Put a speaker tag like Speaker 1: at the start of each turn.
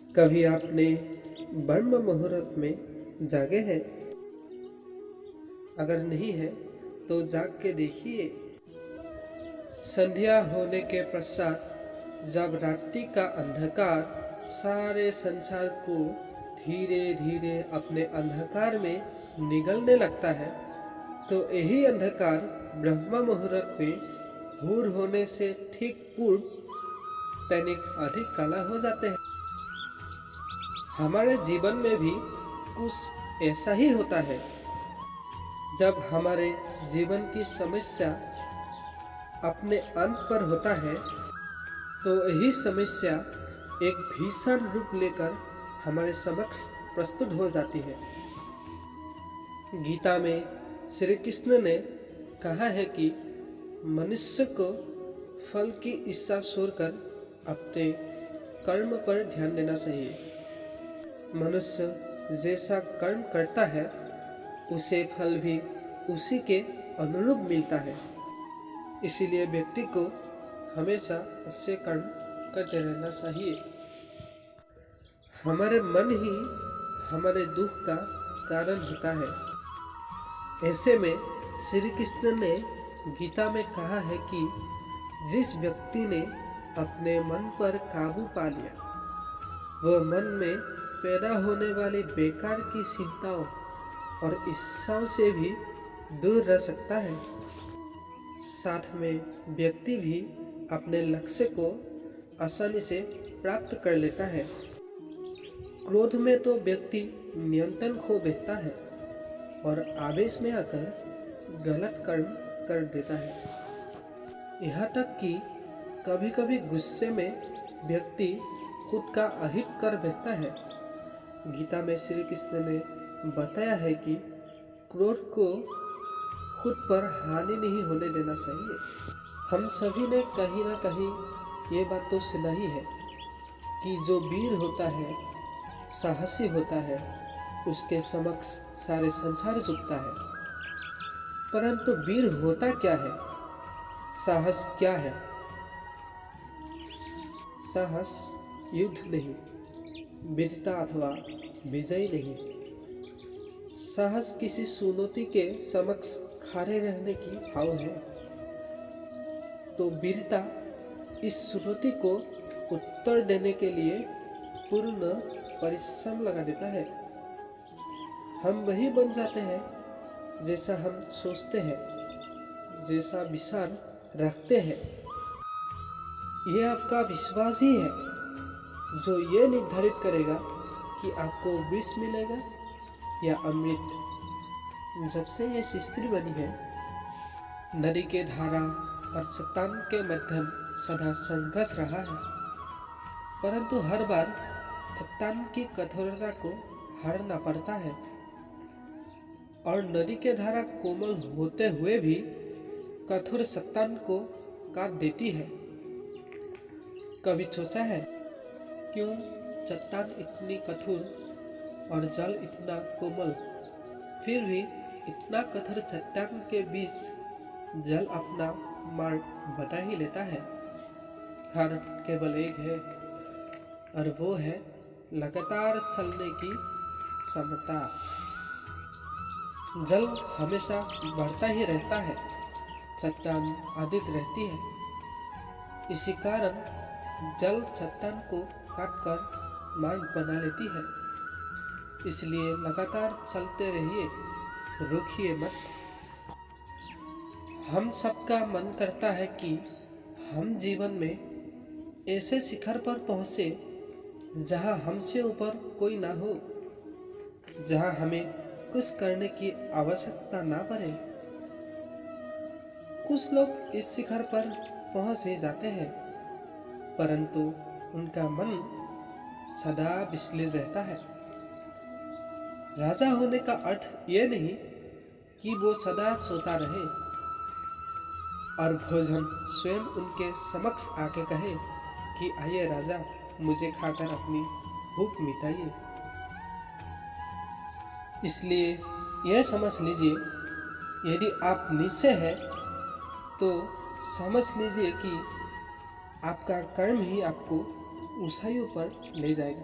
Speaker 1: कभी आपने ब्रह्म मुहूर्त में जागे हैं? अगर नहीं है तो जाग के देखिए। संध्या होने के पश्चात जब रात्रि का अंधकार सारे संसार को धीरे धीरे अपने अंधकार में निगलने लगता है, तो यही अंधकार ब्रह्म मुहूर्त में भोर होने से ठीक पूर्व तनिक अधिक काला हो जाते हैं। हमारे जीवन में भी कुछ ऐसा ही होता है। जब हमारे जीवन की समस्या अपने अंत पर होता है, तो यही समस्या एक भीषण रूप लेकर हमारे समक्ष प्रस्तुत हो जाती है। गीता में श्री कृष्ण ने कहा है कि मनुष्य को फल की इच्छा छोड़कर अपने कर्म पर ध्यान देना चाहिए। मनुष्य जैसा कर्म करता है, उसे फल भी उसी के अनुरूप मिलता है। इसीलिए व्यक्ति को हमेशा अच्छे कर्म करते रहना चाहिए। हमारे मन ही हमारे दुख का कारण होता है। ऐसे में श्री कृष्ण ने गीता में कहा है कि जिस व्यक्ति ने अपने मन पर काबू पा लिया, वह मन में पैदा होने वाली बेकार की चिंताओं और इच्छाओं से भी दूर रह सकता है। साथ में व्यक्ति भी अपने लक्ष्य को आसानी से प्राप्त कर लेता है। क्रोध में तो व्यक्ति नियंत्रण खो बैठता है और आवेश में आकर गलत कर्म कर देता है। यहाँ तक कि कभी कभी गुस्से में व्यक्ति खुद का अहित कर बैठता है। गीता में श्री कृष्ण ने बताया है कि क्रोध को खुद पर हानि नहीं होने देना चाहिए। हम सभी ने कहीं ना कहीं ये बात तो सुना ही है कि जो वीर होता है, साहसी होता है, उसके समक्ष सारे संसार झुकता है। परंतु वीर होता क्या है? साहस क्या है? साहस युद्ध नहीं, वीरता अथवा विजय नहीं। साहस किसी चुनौती के समक्ष खड़े रहने की भाव है। तो वीरता इस चुनौती को उत्तर देने के लिए पूर्ण परिश्रम लगा देता है। हम वही बन जाते हैं जैसा हम सोचते हैं, जैसा विचार रखते हैं। यह आपका विश्वास ही है जो ये निर्धारित करेगा कि आपको विष मिलेगा या अमृत। जब से ये सृष्टि बनी है, नदी के धारा और चट्टान के मध्यम सदा संघर्ष रहा है, परंतु हर बार चट्टान की कठोरता को हारना पड़ता है और नदी के धारा कोमल होते हुए भी कठोर चट्टान को काट देती है। कभी सोचा है क्यों चट्टान इतनी कठोर और जल इतना कोमल, फिर भी इतना कठोर चट्टान के बीच जल अपना मार्ग बता ही लेता है? कारण केवल एक है, और वो है लगातार चलने की क्षमता। जल हमेशा बढ़ता ही रहता है, चट्टान अडिग रहती है। इसी कारण जल चट्टान को काटकर मार्ग बना लेती है। इसलिए लगातार चलते रहिए, रुकिए मत। हम सबका मन करता है कि हम जीवन में ऐसे शिखर पर पहुंचे जहां हमसे ऊपर कोई ना हो, जहां हमें कुछ करने की आवश्यकता ना पड़े। कुछ लोग इस शिखर पर पहुंच ही जाते हैं, परंतु उनका मन सदा विचलित रहता है। राजा होने का अर्थ यह नहीं कि वो सदा सोता रहे और भोजन स्वयं उनके समक्ष आके कहे कि आइए राजा, मुझे खाकर अपनी भूख मिटाइए। इसलिए यह समझ लीजिए, यदि आप निश्चय है तो समझ लीजिए कि आपका कर्म ही आपको ऊंचाइयों पर ले जाएगा।